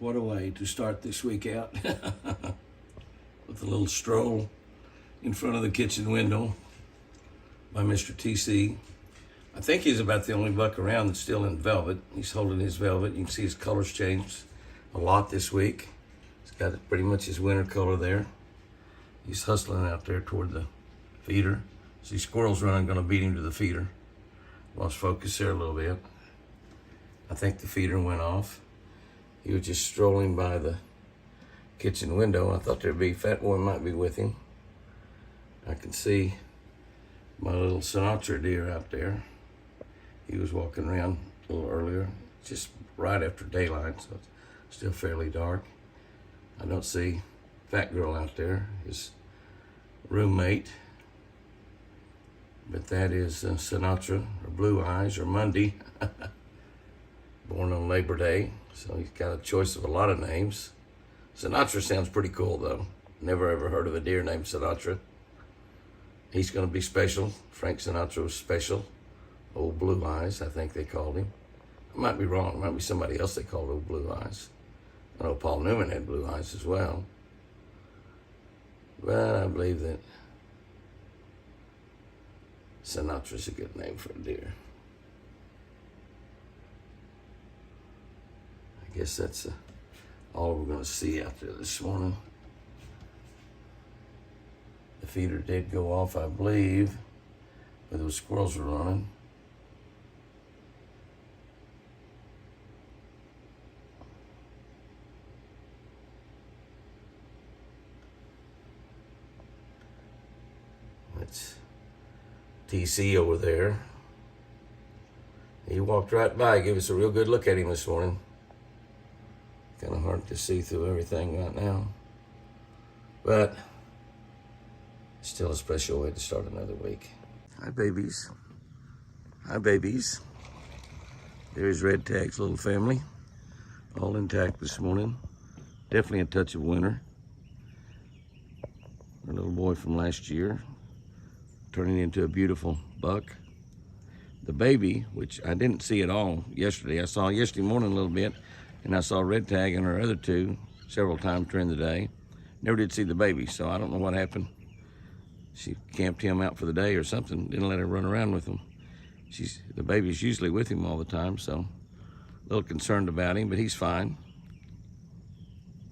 What a way to start this week out with a little stroll in front of the kitchen window by Mr. TC. I think he's about the only buck around that's still in velvet. He's holding his velvet. You can see his colors changed a lot this week. He's got pretty much his winter color there. He's hustling out there toward the feeder. See squirrels running, gonna beat him to the feeder. Lost focus there a little bit. I think the feeder went off. He was just strolling by the kitchen window. I thought there'd be Fat Boy might be with him. I can see my little Sinatra deer out there. He was walking around a little earlier, just right after daylight, so it's still fairly dark. I don't see Fat Girl out there, his roommate. But that is Sinatra, or Blue Eyes, or Monday. Born on Labor Day, so he's got a choice of a lot of names. Sinatra sounds pretty cool, though. Never ever heard of a deer named Sinatra. He's going to be special. Frank Sinatra was special. Old Blue Eyes, I think they called him. I might be wrong. It might be somebody else they called Old Blue Eyes. I know Paul Newman had blue eyes as well. But I believe that Sinatra's a good name for a deer. I guess that's all we're going to see out there this morning. The feeder did go off, I believe, but those squirrels were running. That's TC over there. He walked right by, gave us a real good look at him this morning. Kind of hard to see through everything right now, but still a special way to start another week. Hi, babies. Hi, babies. There's Red Tag's little family, all intact this morning. Definitely a touch of winter. Our little boy from last year, turning into a beautiful buck. The baby, which I didn't see at all yesterday. I saw yesterday morning a little bit, and I saw Red Tag and her other two several times during the day. Never did see the baby, so I don't know what happened. She camped him out for the day or something, didn't let her run around with him. The baby's usually with him all the time, so a little concerned about him, but he's fine.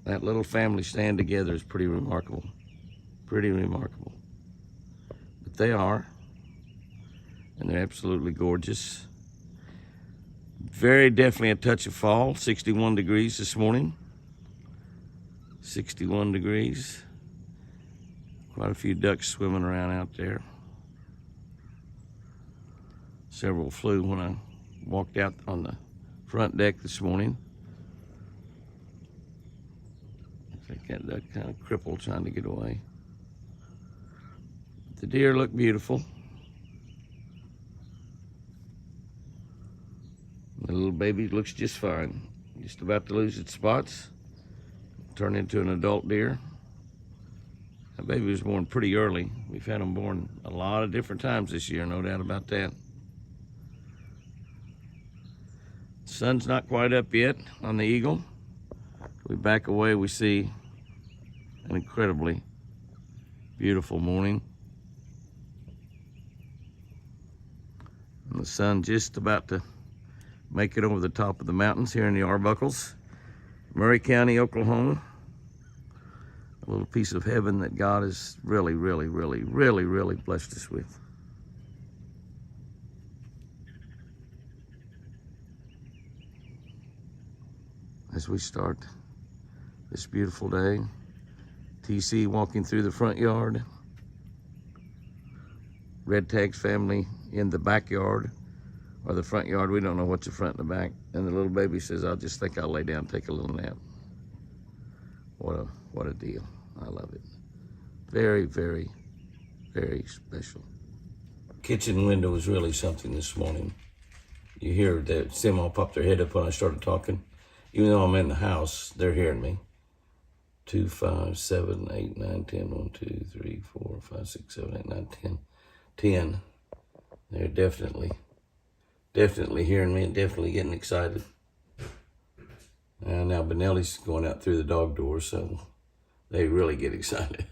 That little family stand together is pretty remarkable. Pretty remarkable. But they are, and they're absolutely gorgeous. Very definitely a touch of fall. 61 degrees this morning. 61 degrees. Quite a few ducks swimming around out there. Several flew when I walked out on the front deck this morning. I think that duck kind of crippled trying to get away. The deer look beautiful. The little baby looks just fine. Just about to lose its spots. Turn into an adult deer. That baby was born pretty early. We've had them born a lot of different times this year, no doubt about that. The sun's not quite up yet on the eagle. We back away, we see an incredibly beautiful morning. And the sun just about to make it over the top of the mountains here in the Arbuckles, Murray County, Oklahoma. A little piece of heaven that God has really, really, really, really, really blessed us with. As we start this beautiful day, TC walking through the front yard, Red Tag's family in the backyard, or the front yard. We don't know what's the front and the back. And the little baby says, I just think I'll lay down and take a little nap. What a deal. I love it. Very, very, very special. Kitchen window is really something this morning. You hear that Sim pop their head up when I started talking. Even though I'm in the house, they're hearing me. 2, 5, 7, 8, 9, 10. 1, 2, 3, 4, 5, 6, 7, 8, 9, 10. 10. They're definitely hearing me and definitely getting excited. And now Benelli's going out through the dog door, so they really get excited.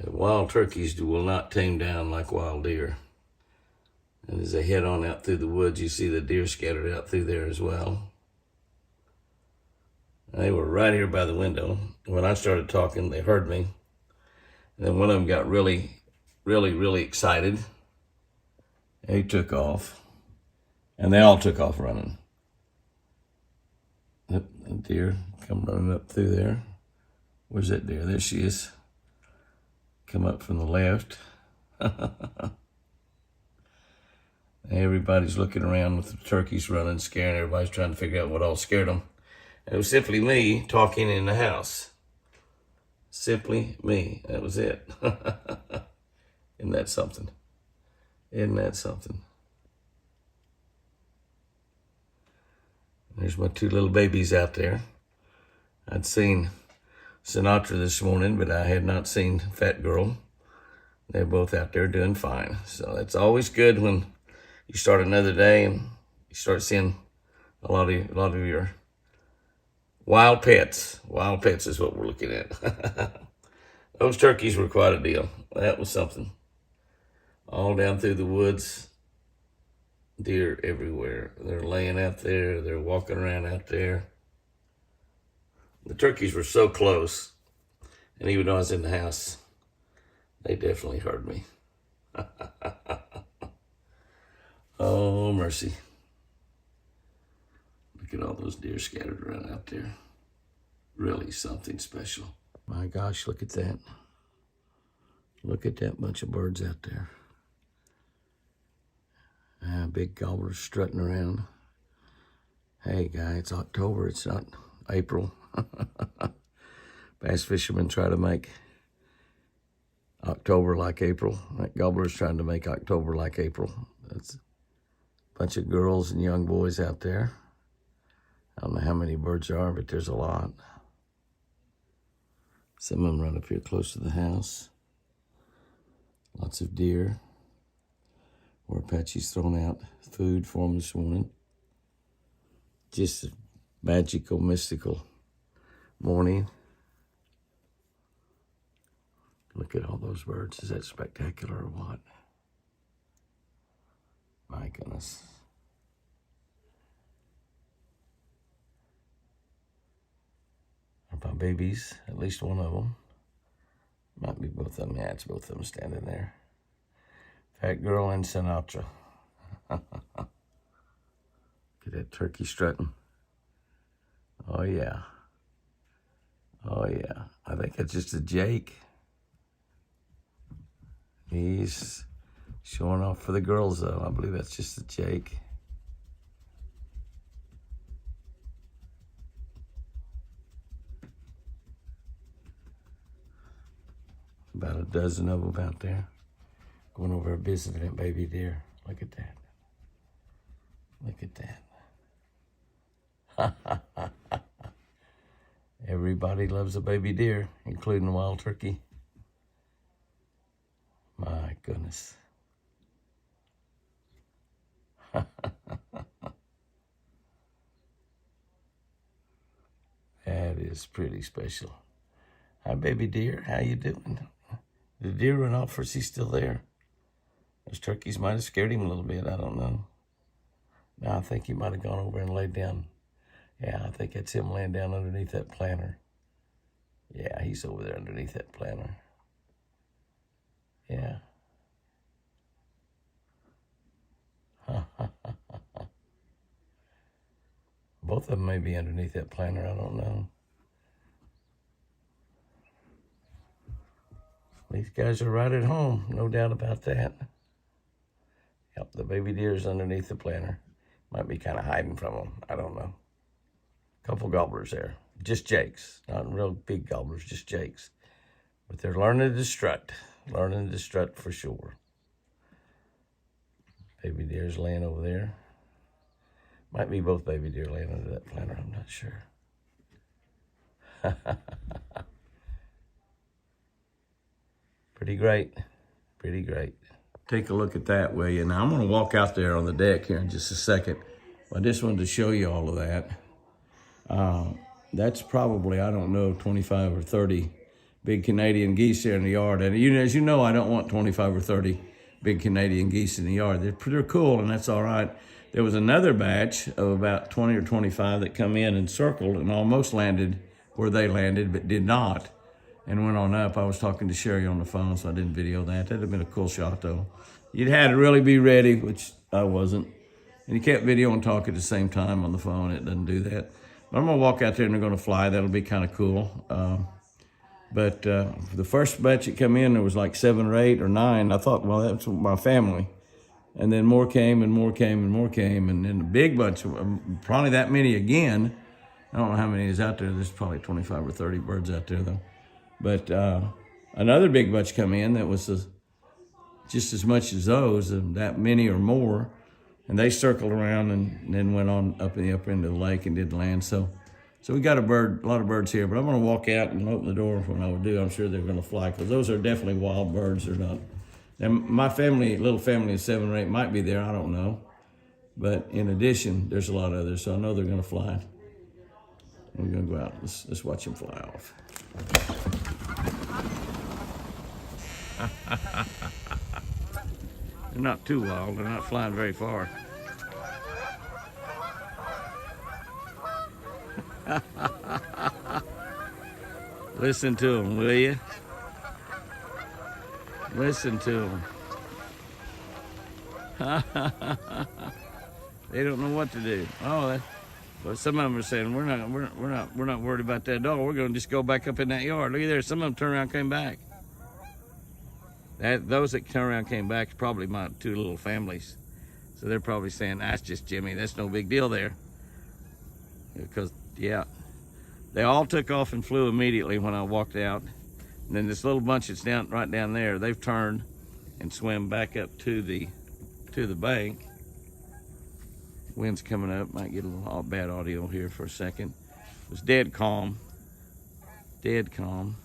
Wild turkeys will not tame down like wild deer. And as they head on out through the woods, you see the deer scattered out through there as well. They were right here by the window. When I started talking, they heard me. And then one of them got really, really excited. He took off. And they all took off running. The deer come running up through there. Where's that deer? There she is. Come up from the left. Everybody's looking around with the turkeys running, scaring. Everybody's trying to figure out what all scared them. It was simply me talking in the house. Simply me. That was it. Isn't that something? Isn't that something? There's my two little babies out there. I'd seen Sinatra this morning, but I had not seen Fat Girl. They're both out there doing fine. So it's always good when you start another day and you start seeing a lot of your wild pets. Wild pets is what we're looking at. Those turkeys were quite a deal. That was something. All down through the woods. Deer everywhere. They're laying out there. They're walking around out there. The turkeys were so close. And even though I was in the house, they definitely heard me. Oh, mercy. Look at all those deer scattered around out there. Really something special. My gosh, look at that. Look at that bunch of birds out there. Big gobblers strutting around. Hey, guy, it's October. It's not April. Bass fishermen try to make October like April. That gobbler's trying to make October like April. That's a bunch of girls and young boys out there. I don't know how many birds there are, but there's a lot. Some of them right up here close to the house. Lots of deer. Where Apache's thrown out food for them this morning. Just a magical, mystical morning. Look at all those birds. Is that spectacular or what? My goodness. My babies, at least one of them. Might be both of them. Yeah, it's both of them standing there. Fat Girl and Sinatra. Look at that turkey strutting. Oh, yeah. Oh, yeah. I think it's just a Jake. He's showing off for the girls, though. I believe that's just a Jake. About a dozen of them out there. Going over visiting that baby deer. Look at that. Look at that. Everybody loves a baby deer, including wild turkey. My goodness. That is pretty special. Hi, baby deer. How you doing? Did the deer run off or is he still there? Those turkeys might have scared him a little bit. I don't know. No, I think he might have gone over and laid down. Yeah, I think that's him laying down underneath that planter. Yeah, he's over there underneath that planter. Yeah. Both of them may be underneath that planter. I don't know. These guys are right at home. No doubt about that. Yep, the baby deer's underneath the planter. Might be kind of hiding from them. I don't know. Couple gobblers there. Just jakes. Not real big gobblers, just jakes. But they're learning to strut. Learning to strut for sure. Baby deer's laying over there. Might be both baby deer laying under that planter. I'm not sure. Pretty great. Pretty great. Take a look at that, will you? Now, I'm going to walk out there on the deck here in just a second. I just wanted to show you all of that. That's probably, I don't know, 25 or 30 big Canadian geese here in the yard. And as you know, I don't want 25 or 30 big Canadian geese in the yard. They're cool, and that's all right. There was another batch of about 20 or 25 that come in and circled and almost landed where they landed, but did not, and went on up. I was talking to Sherry on the phone, so I didn't video that. That'd have been a cool shot, though. You'd had to really be ready, which I wasn't. And you can't video and talk at the same time on the phone. It doesn't do that. But I'm going to walk out there and they're going to fly. That'll be kind of cool. But the first batch that came in, there was like 7 or 8 or 9. I thought, well, that's my family. And then more came and more came and more came. And then the big bunch, probably that many again. I don't know how many is out there. There's probably 25 or 30 birds out there, though. But another big bunch come in that was just as much as those, that many or more. And they circled around and then went on up in the upper end of the lake and did land. So we got a lot of birds here. But I'm going to walk out and open the door when I would do. I'm sure they're going to fly, because those are definitely wild birds. They're not. And my family, little family of 7 or 8 might be there. I don't know. But in addition, there's a lot of others. So I know they're going to fly. We're going to go out. Let's watch them fly off. They're not too wild. They're not flying very far. Listen to them, will you? Listen to them. They don't know what to do. Oh, well, some of them are saying, we're not worried about that dog. We're going to just go back up in that yard. Look at there. Some of them turned around and came back. Those that turned around and came back is probably my 2 little families. So they're probably saying, that's just Jimmy. That's no big deal there. Because, yeah, they all took off and flew immediately when I walked out. And then this little bunch that's right down there, they've turned and swam back up to the bank. Wind's coming up. Might get a little bad audio here for a second. It was dead calm. Dead calm.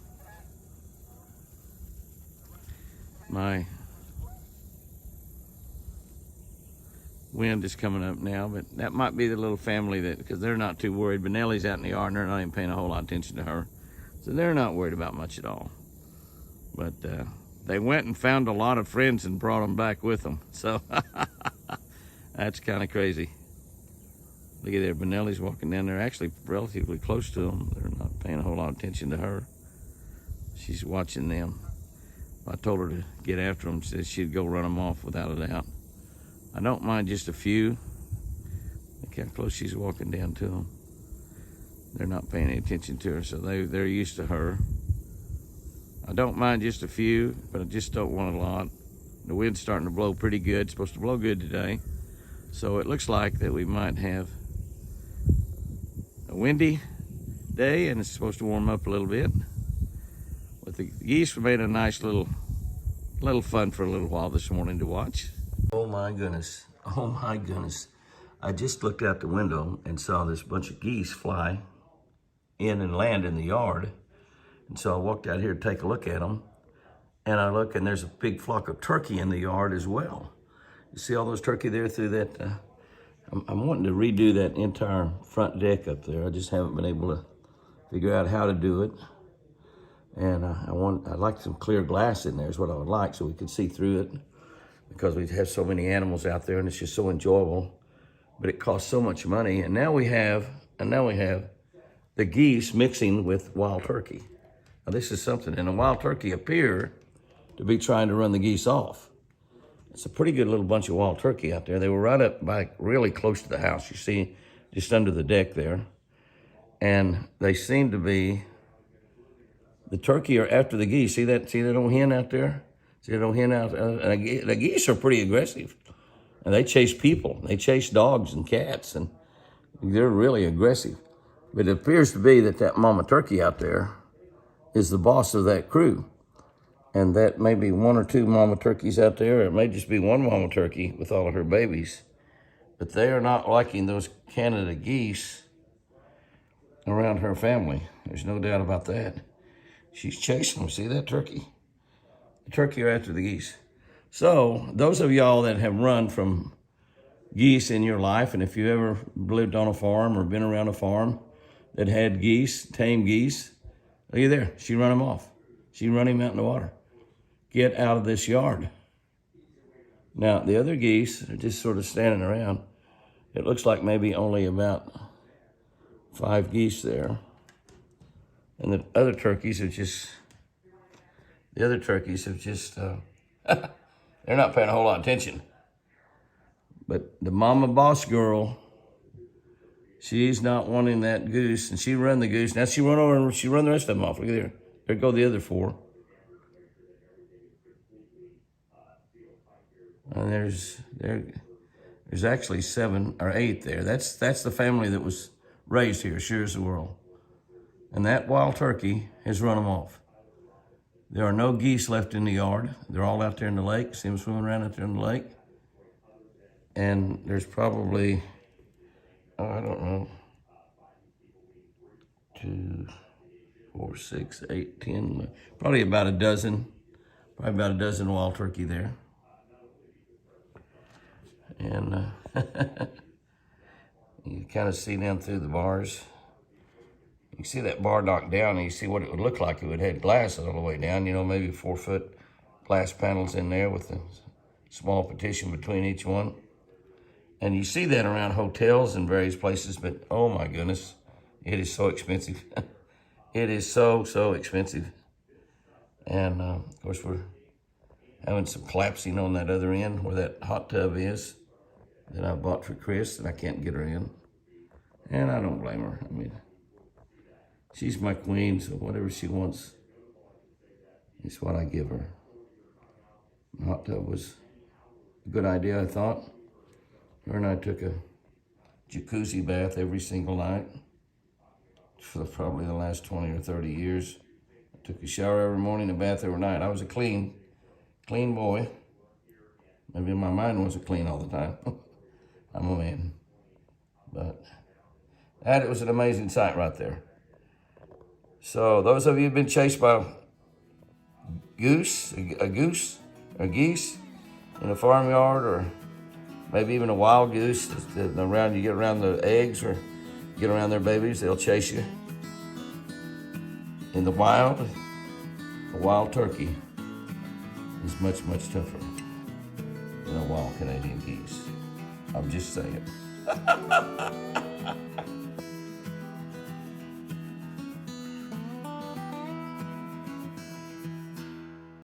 My wind is coming up now, but that might be the little family because they're not too worried. Benelli's out in the yard and they're not even paying a whole lot of attention to her. So they're not worried about much at all. But they went and found a lot of friends and brought them back with them. So that's kind of crazy. Look at there, Benelli's walking down there, actually relatively close to them. They're not paying a whole lot of attention to her. She's watching them. I told her to get after them. She said she'd go run them off without a doubt. I don't mind just a few. Look how close she's walking down to them. They're not paying any attention to her, so they're used to her. I don't mind just a few, but I just don't want a lot. The wind's starting to blow pretty good. It's supposed to blow good today. So it looks like that we might have a windy day, and it's supposed to warm up a little bit. But the geese made a nice little fun for a little while this morning to watch. Oh my goodness. Oh my goodness. I just looked out the window and saw this bunch of geese fly in and land in the yard. And so I walked out here to take a look at them. And I look, and there's a big flock of turkey in the yard as well. You see all those turkey there through that? I'm wanting to redo that entire front deck up there. I just haven't been able to figure out how to do it. And I'd like some clear glass in there is what I would like, so we could see through it, because we have so many animals out there and it's just so enjoyable. But it costs so much money. And now we have the geese mixing with wild turkey. Now this is something, and the wild turkey appear to be trying to run the geese off. It's a pretty good little bunch of wild turkey out there. They were right up by really close to the house. You see, just under the deck there. And they seem to be, the turkey are after the geese. See that old hen out there? See that old hen out there? The geese are pretty aggressive. And they chase people. They chase dogs and cats, and they're really aggressive. But it appears to be that mama turkey out there is the boss of that crew. And that may be 1 or 2 mama turkeys out there, or it may just be 1 mama turkey with all of her babies. But they are not liking those Canada geese around her family. There's no doubt about that. She's chasing them. See that turkey? The turkey are after the geese. So those of y'all that have run from geese in your life, and if you ever lived on a farm or been around a farm, that had geese, tame geese. Look at there, she run him off. She run him out in the water. Get out of this yard. Now, the other geese are just sort of standing around. It looks like maybe only about 5 geese there. And the other turkeys have just, they're not paying a whole lot of attention. But the mama boss girl, she's not wanting that goose, and she run the goose. Now she run over and she run the rest of them off. Look at there. There go the other 4. And there's actually 7 or 8 there. That's the family that was raised here, sure as the world. And that wild turkey has run them off. There are no geese left in the yard. They're all out there in the lake. See them swimming around out there in the lake. And there's probably, I don't know, 2, 4, 6, 8, 10, probably about a dozen wild turkey there. And you kind of see down through the bars. You see that bar knocked down, and you see what it would look like if it would had glass all the way down, you know, maybe 4-foot glass panels in there with a small partition between each one. And you see that around hotels and various places, but oh my goodness, it is so expensive. It is so, so expensive. And of course, we're having some collapsing on that other end where that hot tub is that I bought for Chris, and I can't get her in. And I don't blame her. I mean, she's my queen, so whatever she wants is what I give her. The hot tub was a good idea, I thought. Her and I took a jacuzzi bath every single night for probably the last 20 or 30 years. I took a shower every morning, a bath every night. I was a clean boy. Maybe my mind wasn't clean all the time. I'm a man. But it was an amazing sight right there. So those of you who've been chased by a goose or geese in a farmyard, or maybe even a wild goose, around, you get around the eggs or get around their babies, they'll chase you. In the wild, a wild turkey is much, much tougher than a wild Canadian geese. I'm just saying.